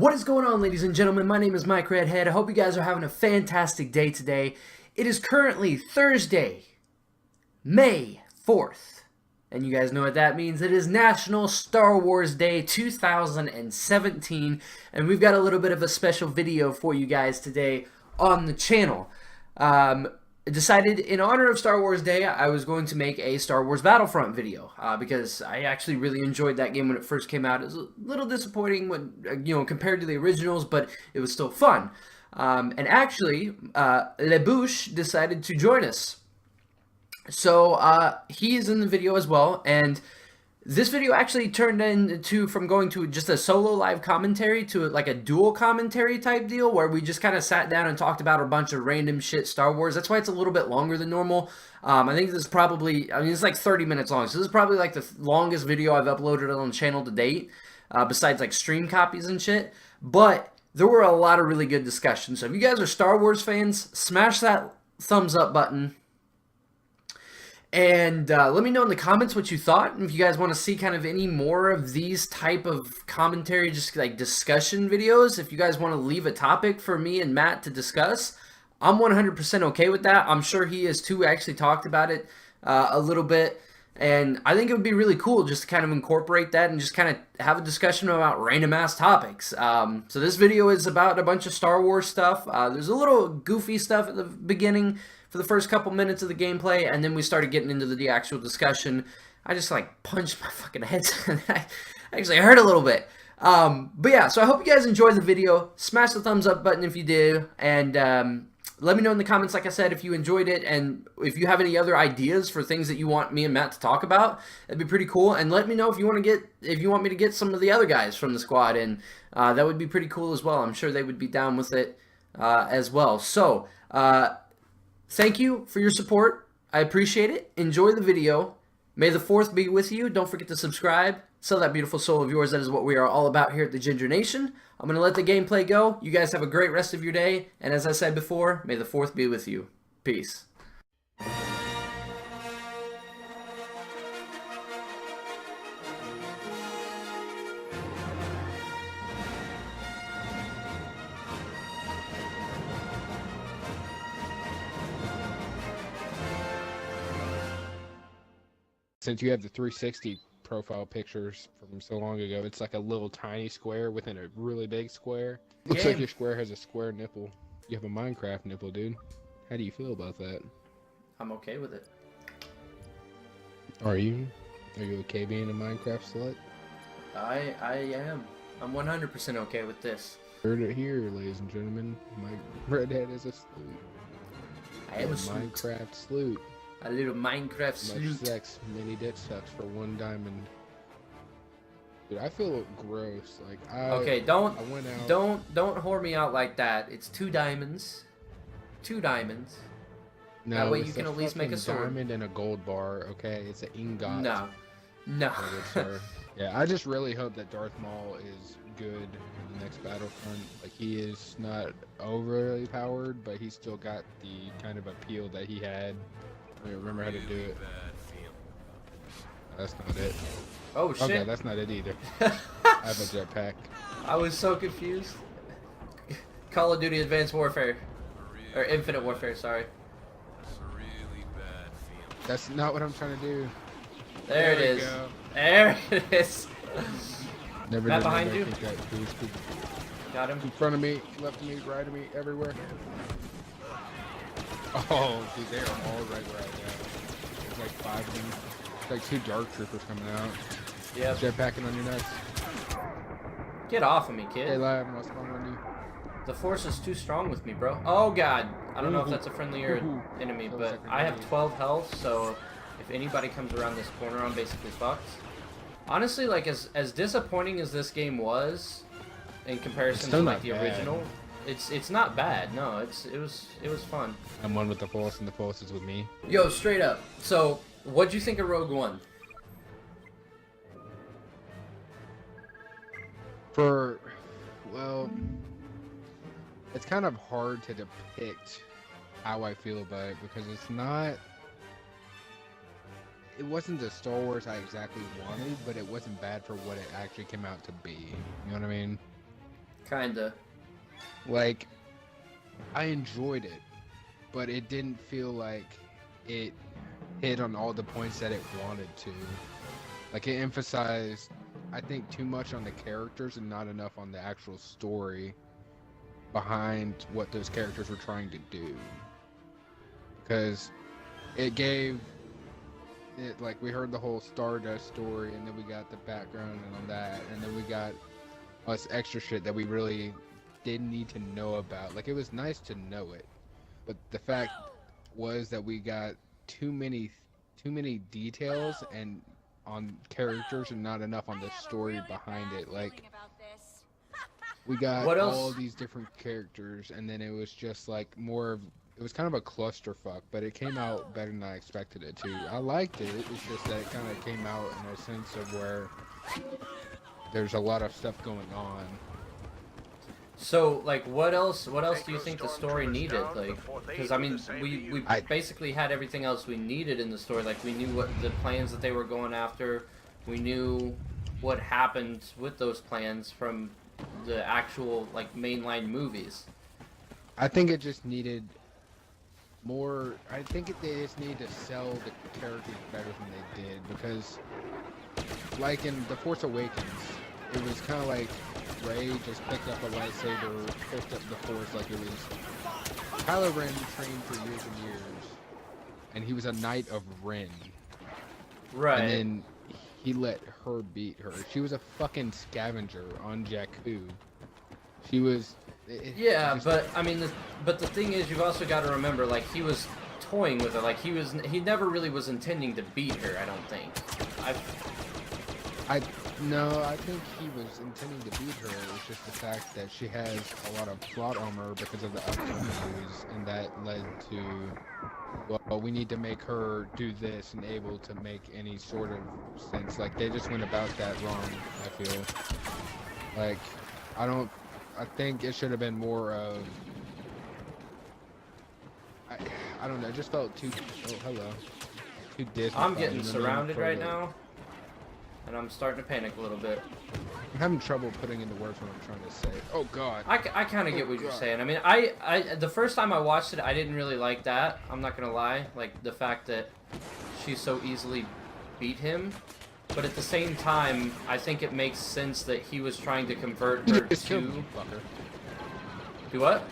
What is going on, ladies and gentlemen? My name is Mike Redhead. I hope you guys are having a fantastic day today. It is currently Thursday, May 4th. And you guys know what that means. It is National Star Wars Day 2017. And we've got a little bit of a special video for you guys today on the channel. I decided in honor of Star Wars Day, I was going to make a Star Wars Battlefront video because I actually really enjoyed that game when it first came out. It was a little disappointing when, compared to the originals, but it was still fun. And actually, LeBouche decided to join us. So he is in the video as well, and this video actually turned into from going to just a solo live commentary to like a dual commentary type deal where we just kind of sat down and talked about a bunch of random shit Star Wars. That's why it's a little bit longer than normal. I think this is probably, it's like 30 minutes long. So this is probably like the longest video I've uploaded on the channel to date, besides like stream copies and shit. But there were a lot of really good discussions. So if you guys are Star Wars fans, smash that thumbs up button. And let me know in the comments what you thought, and if you guys want to see kind of any more of these type of commentary, just like discussion videos. If you guys want to leave a topic for me and Matt to discuss, I'm 100% okay with that. I'm sure he is too. I actually talked about it a little bit, and I think it would be really cool just to kind of incorporate that and just kind of have a discussion about random ass topics. So this video is about a bunch of Star Wars stuff. There's a little goofy stuff at the beginning for the first couple minutes of the gameplay, and then we started getting into the actual discussion. I just like punched my fucking head. I actually hurt a little bit. But yeah, so I hope you guys enjoyed the video. Smash the thumbs up button if you do, and let me know in the comments, like I said, if you enjoyed it, and if you have any other ideas for things that you want me and Matt to talk about. That'd be pretty cool. And let me know if you want me to get some of the other guys from the squad in. That would be pretty cool as well. I'm sure they would be down with it as well. So thank you for your support. I appreciate it. Enjoy the video. May the 4th be with you. Don't forget to subscribe. Sell that beautiful soul of yours. That is what we are all about here at the Ginger Nation. I'm going to let the gameplay go. You guys have a great rest of your day. And as I said before, may the 4th be with you. Peace. Since you have the 360 profile pictures from so long ago, it's like a little tiny square within a really big square. Looks like your square has a square nipple. You have a Minecraft nipple, dude. How do you feel about that? I'm okay with it. Are you? Are you okay being a Minecraft slut? I am. I'm 100% okay with this. Heard it here, ladies and gentlemen. Mike Redhead is a sleut. I am a Minecraft sleut. A little Minecraft sleut. Much sex, many dick sucks for one diamond. Dude, I feel gross. Like okay, don't whore me out like that. It's 2 diamonds. 2 diamonds. No, that way you can at least make a sword. Diamond and a gold bar. Okay, it's an ingot. No. Yeah, I just really hope that Darth Maul is good in the next Battlefront. Like, he is not overly powered, but he's still got the kind of appeal that he had. I don't remember how to do it. That's not it. Oh shit. Okay, that's not it either. I have a jetpack. I was so confused. Call of Duty Advanced Warfare. Or Infinite Warfare, sorry. That's not what I'm trying to do. There it is. Go. There it is. Never Matt behind you. Got him. In front of me, left of me, right of me, everywhere. Oh, dude, they are all right now. There's like 5 of them. It's like 2 dark troopers coming out. Yep. Jetpacking on your nuts. Get off of me, kid. Hey, lad, what's going on you? The force is too strong with me, bro. Oh, God. I don't know if that's a friendly or enemy, but I have 12 health, so if anybody comes around this corner, I'm basically fucked. Honestly, like, as disappointing as this game was in comparison to, like, the original, it's not bad. No, it was fun. I'm one with the Force, and the Force is with me. Yo, straight up. So, what'd you think of Rogue One? Well, it's kind of hard to depict how I feel about it because it wasn't the Star Wars I exactly wanted, but it wasn't bad for what it actually came out to be. You know what I mean? Kinda. Like, I enjoyed it, but it didn't feel like it hit on all the points that it wanted to. Like, it emphasized, I think, too much on the characters and not enough on the actual story behind what those characters were trying to do. Because it gave it, like, we heard the whole Stardust story, and then we got the background and on that, and then we got all this extra shit that we really didn't need to know about. Like, it was nice to know it, but the fact was that we got too many details and on characters and not enough on the story behind it. Like, we got all these different characters, and then it was just like more of, it was kind of a clusterfuck, but it came out better than I expected it to. I liked it. It's just that it kind of came out in a sense of where there's a lot of stuff going on. So, like, what else do you think the story needed? Like, because, I mean, we basically had everything else we needed in the story. Like, we knew what the plans that they were going after. We knew what happened with those plans from the actual, like, mainline movies. I think it just needed more. I think they just needed to sell the characters better than they did, because, like, in The Force Awakens, it was kind of like Rey just picked up a lightsaber, picked up the Force like it was. Kylo Ren trained for years and years, and he was a Knight of Ren. Right. And then he let her beat her. She was a fucking scavenger on Jakku. She was. Yeah, but I mean, but the thing is, you've also got to remember, like, he was toying with her. Like, he never really was intending to beat her. I don't think. No, I think he was intending to beat her. It's just the fact that she has a lot of plot armor because of the upcoming movies, and that led to, well, we need to make her do this and able to make any sort of sense. Like, they just went about that wrong, I feel. Like, I think it should have been more of, I don't know, it just felt too, oh, hello, too Disney. I'm getting surrounded right now, and I'm starting to panic a little bit. I'm having trouble putting into words what I'm trying to say. Oh God. I kind of get what you're saying. I mean, I the first time I watched it, I didn't really like that. I'm not gonna lie, like the fact that she so easily beat him. But at the same time, I think it makes sense that he was trying to convert her to. Killed me, fucker. Do what?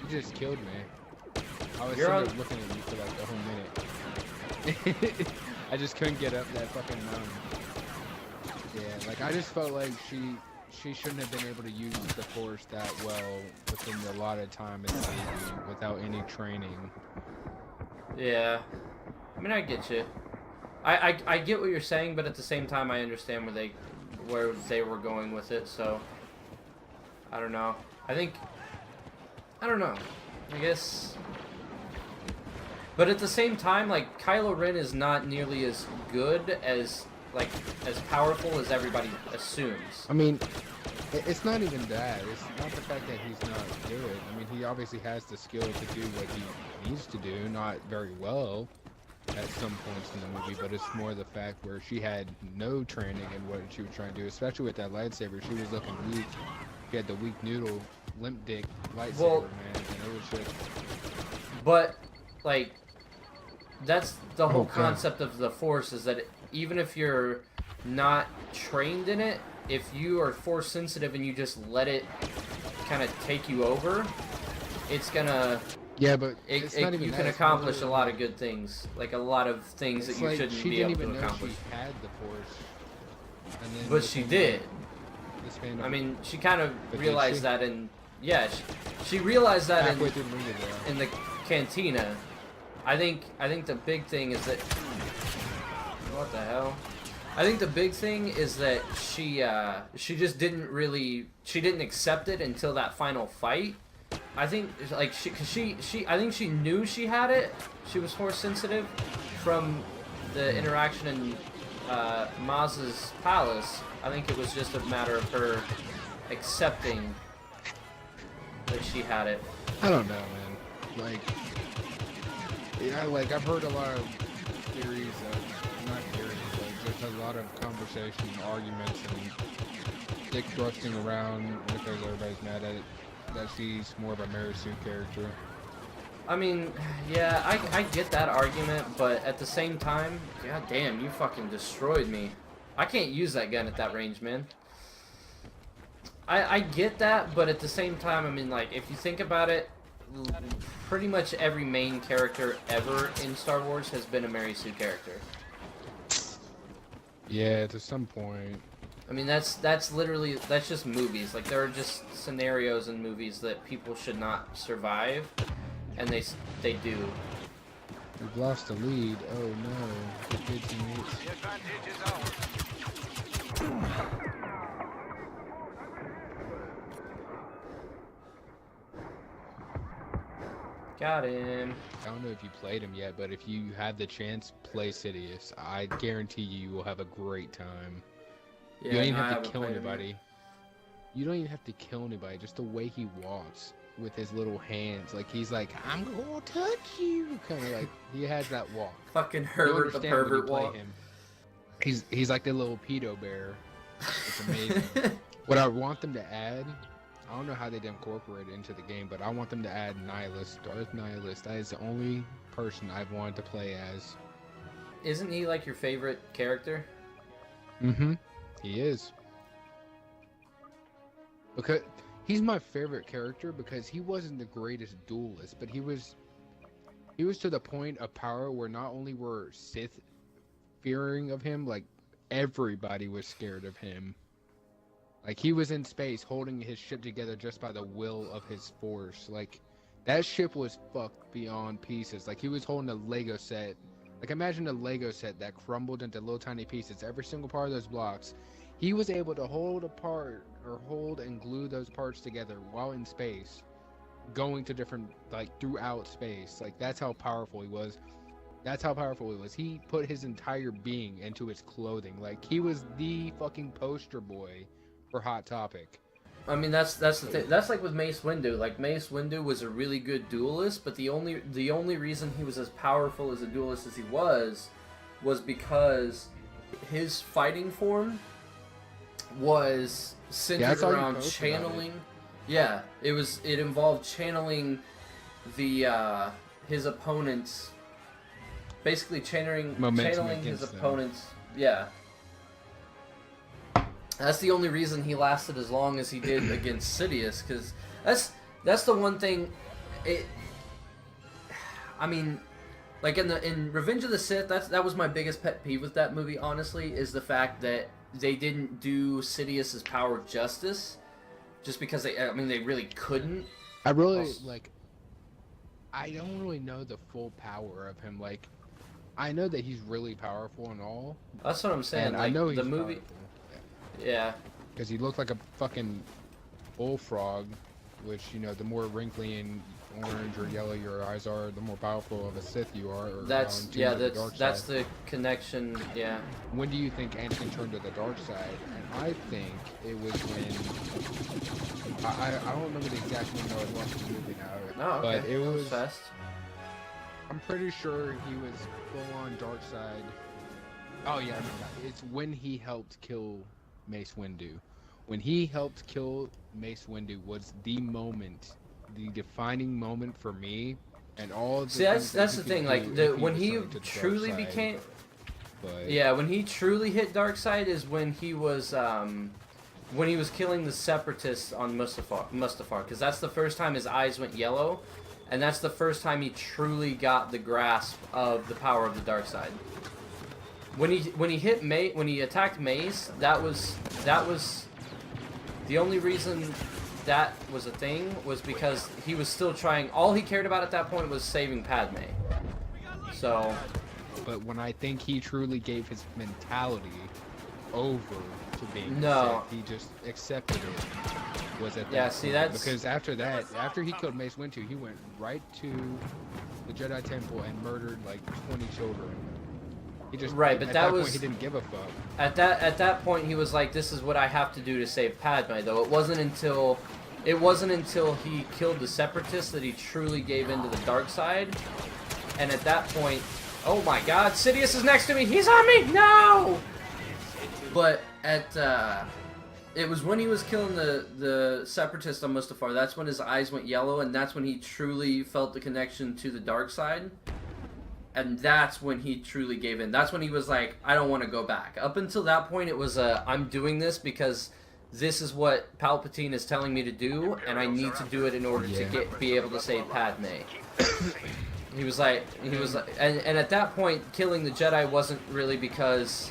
You just killed me. I was sitting there looking at you for like a whole minute. I just couldn't get up that fucking mountain. Yeah, like, I just felt like she shouldn't have been able to use the Force that well within the allotted time in the movie without any training. Yeah, I mean, I get you. I get what you're saying, but at the same time, I understand where they were going with it. So I don't know. I don't know. I guess. But at the same time, like, Kylo Ren is not nearly as good as powerful as everybody assumes. I mean, it's not even that. It's not the fact that he's not good. I mean, he obviously has the skill to do what he needs to do, not very well at some points in the movie, but it's more the fact where she had no training in what she was trying to do, especially with that lightsaber. She was looking weak. She had the weak noodle, limp dick lightsaber, man, and it was just... But, like, that's the whole concept of the Force, is that even if you're not trained in it, if you are Force sensitive and you just let it kind of take you over, it's gonna... Yeah, but it's not even you can accomplish a lot of good things, like a lot of things that you shouldn't be able to accomplish. She had the Force, and then but she did. I mean, she kind of realized that, and yeah, she realized that in the cantina. I think the big thing is that, what the hell? I think the big thing is that she just didn't accept it until that final fight. I think, like, I think she knew she had it. She was Force sensitive from the interaction in Maz's palace. I think it was just a matter of her accepting that she had it. I don't know, man. Like, yeah, like, I've heard a lot of theories of, not theories, but just a lot of conversation, arguments, and dick thrusting around because everybody's mad at it. That she's more of a Mary Sue character. I mean, yeah, I get that argument, but at the same time, god damn, you fucking destroyed me. I can't use that gun at that range, man. I get that, but at the same time, I mean, like, if you think about it, pretty much every main character ever in Star Wars has been a Mary Sue character. Yeah, to some point. I mean, that's literally, that's just movies. Like, there are just scenarios in movies that people should not survive, and they do. We've lost the lead. Oh no. The good teammates. Got him. I don't know if you played him yet, but if you have the chance, play Sidious. I guarantee you will have a great time. Yeah, you don't even no, have to kill anybody. You don't even have to kill anybody. Just the way he walks with his little hands, like he's like, "I'm gonna touch you," kind of like he has that walk. Fucking Herbert the pervert walk. Him. He's like the little pedo bear. It's amazing. What I want them to add, I don't know how they'd incorporate it into the game, but I want them to add Nihilus, Darth Nihilus. That is the only person I've wanted to play as. Isn't he like your favorite character? Mm-hmm. He is. Because he's my favorite character because he wasn't the greatest duelist, but he was to the point of power where not only were Sith fearing of him, like everybody was scared of him. Like he was in space holding his ship together just by the will of his force. Like that ship was fucked beyond pieces. Like he was holding a Lego set. Like imagine a Lego set that crumbled into little tiny pieces. Every single part of those blocks. He was able to hold and glue those parts together while in space, going to different, like, throughout space. Like, that's how powerful he was. He put his entire being into his clothing. Like, he was the fucking poster boy for Hot Topic. I mean, that's the thing. That's like with Mace Windu. Like, Mace Windu was a really good duelist, but the only reason he was as powerful as a duelist as he was because his fighting form was centered around channeling. Yeah, it involved channeling the his opponents, basically channeling his opponents. Yeah, that's the only reason he lasted as long as he did against Sidious, because that's the one thing. I mean, like in Revenge of the Sith, that was my biggest pet peeve with that movie. Honestly, is the fact that they didn't do Sidious's power justice, just because they really couldn't. I don't really know the full power of him. Like, I know that he's really powerful and all. That's what I'm saying. Like, I know he's the movie. Powerful. Yeah. Because he looked like a fucking bullfrog, which, you know, the more wrinkly and orange or yellow your eyes are, the more powerful of a Sith you are. That's the connection. Yeah. When do you think Anakin turned to the dark side? And I think it was when I don't remember the exact moment. I was watching the movie now. Oh, okay. But it was fast. I'm pretty sure he was full on dark side. Oh yeah, I remember that. It's when he helped kill Mace Windu. When he helped kill Mace Windu was the moment, the defining moment for me, and all. See, that's the thing. Like when he truly became. But... Yeah, when he truly hit dark side is when he was killing the separatists on Mustafar, because that's the first time his eyes went yellow, and that's the first time he truly got the grasp of the power of the dark side. When he attacked Mace, that was the only reason that was a thing, was because he was still trying. All he cared about at that point was saving Padme. So. But when I think he truly gave his mentality over to being no, Sith, he just accepted it. Was at that yeah. See, that's because after that, after he killed Mace Windu, he went right to the Jedi Temple and murdered like 20 children. He just right, but at that point, was he didn't give a fuck. At that point, he was like, "This is what I have to do to save Padme." Though it wasn't until he killed the separatists that he truly gave into the dark side. And at that point, oh my God, Sidious is next to me. He's on me. No. But at It was when he was killing the separatist on Mustafar. That's when his eyes went yellow, and that's when he truly felt the connection to the dark side. And that's when he truly gave in. That's when he was like, I don't want to go back. Up until that point, it was I'm doing this because this is what Palpatine is telling me to do, and I need to do it in order to be able to save Padme. He was like, and at that point, killing the Jedi wasn't really because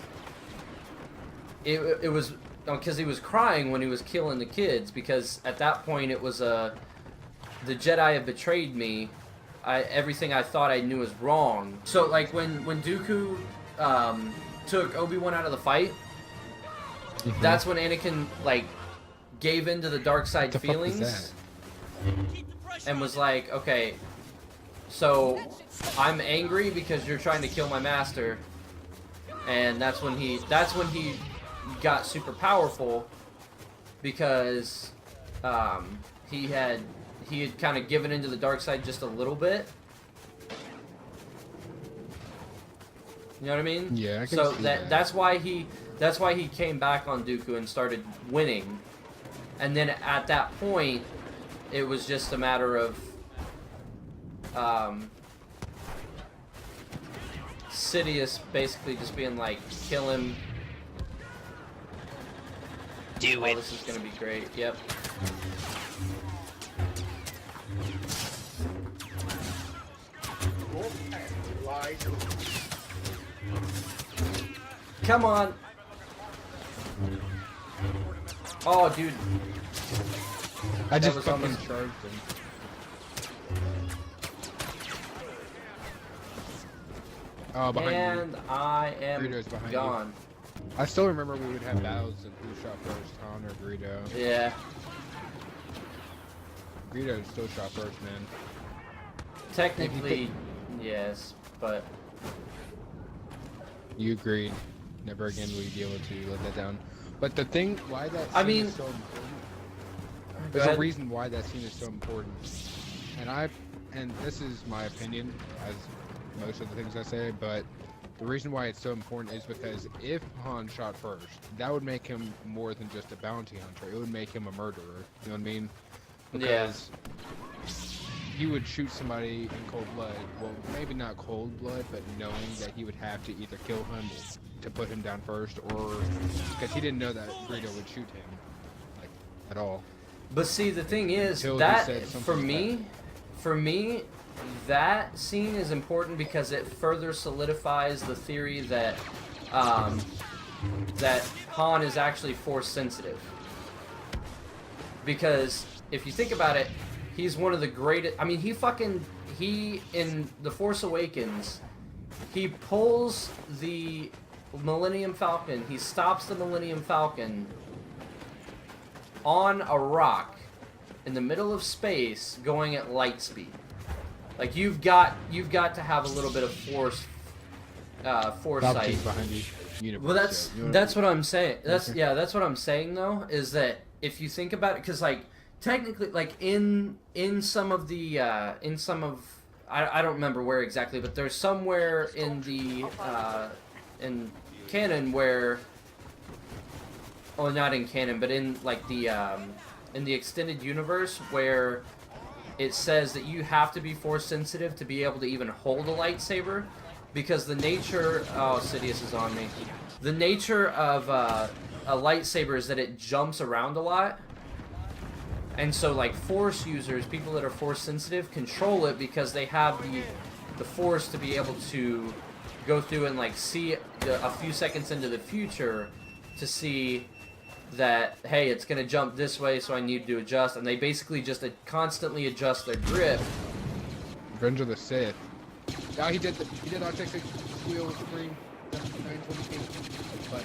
it was because he was crying when he was killing the kids, because at that point it was the Jedi have betrayed me. Everything I thought I knew was wrong. So like when Dooku took Obi-Wan out of the fight, that's when Anakin like gave into the dark side feelings and was like, okay, so I'm angry because you're trying to kill my master, and that's when he got super powerful, because he had kind of given into the dark side just a little bit. You know what I mean? Yeah, I can so see that's why he came back on Dooku and started winning. And then at that point, it was just a matter of Sidious basically just being like, kill him. Do it. This is gonna be great. Yep. Come on. Oh, dude. I just was fucking almost- charged him. Oh, behind you. And I am Greedo's behind gone. I still remember we would have battles and who shot first, Han or Greedo. Yeah. Greedo still shot first, man. Technically, yes, but You agreed. Never again will you be able to let that down. But the thing, why that scene I mean, is so important, go there's a ahead. reason why that scene is so important. And this is my opinion, as most of the things I say, but the reason why it's so important is because if Han shot first, that would make him more than just a bounty hunter. It would make him a murderer. You know what I mean? Because he would shoot somebody in cold blood. Well, maybe not cold blood, but knowing that he would have to either kill him to put him down first, or because he didn't know that Greedo would shoot him, like, at all. But see, the thing is, Until he that said something for me, that scene is important because it further solidifies the theory that that Han is actually Force sensitive. Because if you think about it, he's one of the greatest. I mean, he in The Force Awakens, he pulls the Millennium Falcon. He stops the Millennium Falcon on a rock in the middle of space, going at light speed. Like you've got to have a little bit of foresight. Palpatine's behind you. Universe, Well, that's what I'm saying. That's what I'm saying though, is that if you think about it, because like technically, like in some of the I don't remember where exactly, but there's somewhere in the in canon where, well, not in canon, but in like the in the extended universe where it says that you have to be Force sensitive to be able to even hold a lightsaber, because the nature... Oh, Sidious is on me. The nature of a lightsaber is that it jumps around a lot. And so, like, Force users, people that are Force sensitive, control it because they have the Force to be able to go through and, like, see a few seconds into the future to see that, hey, it's going to jump this way, so I need to adjust. And they basically just constantly adjust their grip. Revenge of the Sith. Now he did autistic wheel screen. But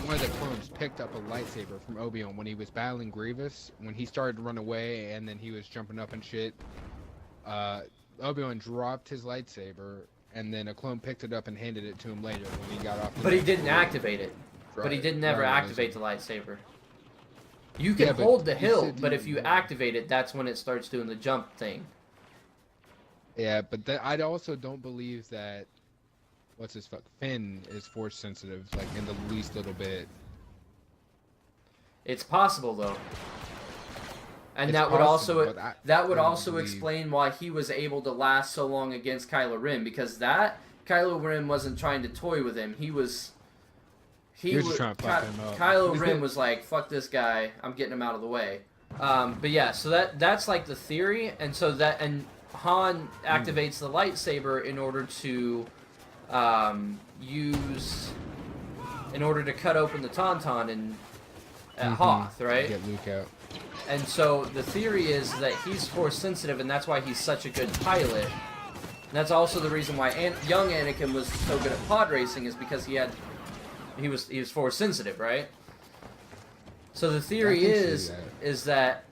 one of the clones picked up a lightsaber from Obi-Wan when he was battling Grievous. When he started to run away and then he was jumping up and shit, Obi-Wan dropped his lightsaber, and then a clone picked it up and handed it to him later when he got off. But he didn't activate it. Right. But he didn't ever Right, activate the lightsaber. You can Yeah, but hold the you hilt, said but you- if you activate it, that's when it starts doing the jump thing. Yeah, but I also don't believe that Finn is Force sensitive, like in the least little bit. It's possible though. And It's that would possible, also but I that would don't also believe- explain why he was able to last so long against Kylo Ren, because that Kylo Ren wasn't trying to toy with him. He was just trying to fuck him up. Kylo Ren was like, "Fuck this guy, I'm getting him out of the way." But yeah, so that's like the theory, and so that and Han activates the lightsaber in order to in order to cut open the Tauntaun at Hoth, right? Get Luke out. And so the theory is that he's force sensitive, and that's why he's such a good pilot. And that's also the reason why young Anakin was so good at pod racing, is because he was force sensitive, right? So the theory is that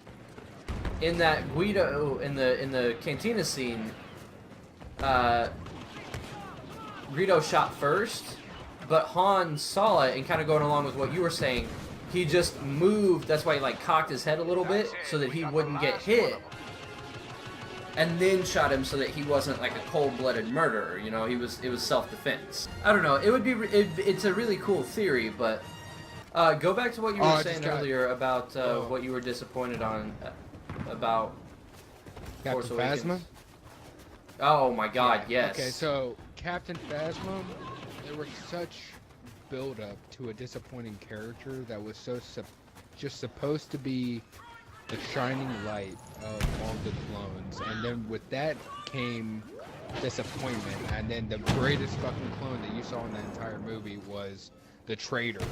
in that Guido in the cantina scene, Greedo shot first, but Han saw it, and kind of going along with what you were saying, he just moved. That's why he like cocked his head a little bit so that he wouldn't get hit, and then shot him so that he wasn't like a cold-blooded murderer. You know, it was self-defense. I don't know. It would be. It's a really cool theory, but go back to what you were saying earlier about what you were disappointed on about Force Captain Phasma? Oh my God! Yeah. Yes. Okay, so Captain Phasma, there was such build-up to a disappointing character that was so just supposed to be the shining light of all the clones, and then with that came disappointment, and then the greatest fucking clone that you saw in the entire movie was the traitor.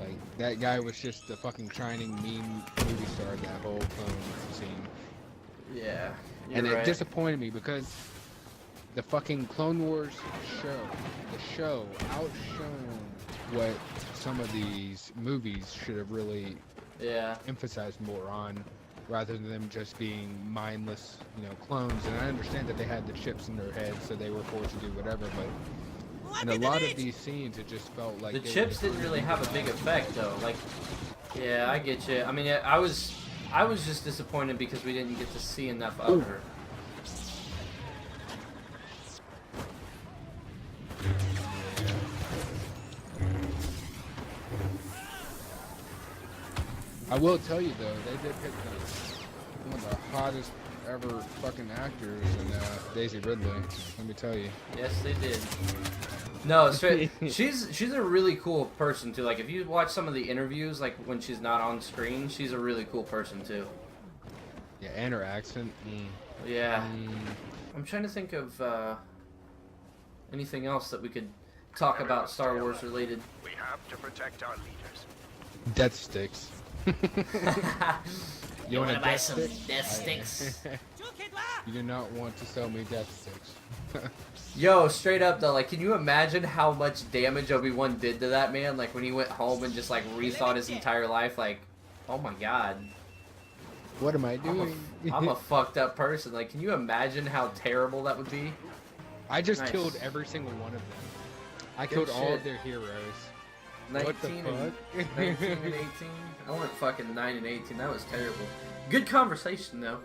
Like, that guy was just the fucking shining mean movie star that whole clone scene. Yeah. And it disappointed me because the fucking Clone Wars show outshone what some of these movies should have really emphasized more on, rather than them just being mindless, clones. And I understand that they had the chips in their heads, so they were forced to do whatever, but in a lot of these scenes, it just felt like the chips didn't really have a big effect, though. Like, yeah, I get you. I mean, I was just disappointed because we didn't get to see enough of her. I will tell you though, they did pick one of the hottest ever fucking actors in Daisy Ridley. Let me tell you. Yes, they did. No, straight. she's a really cool person too. Like, if you watch some of the interviews, like when she's not on screen, she's a really cool person too. Yeah, and her accent. Yeah. I'm trying to think of anything else that we could talk about Star Wars related. We have to protect our leaders. Death sticks. You want to buy some death sticks? You do not want to sell me death sticks. Yo, straight up though, like, can you imagine how much damage Obi-Wan did to that man? Like, when he went home and just like rethought his entire life, like, oh my God. What am I doing? I'm a fucked up person. Like, can you imagine how terrible that would be? I just killed every single one of them. I killed all of their heroes. 19 and 18. I went fucking 9 and 18. That was terrible. Good conversation though.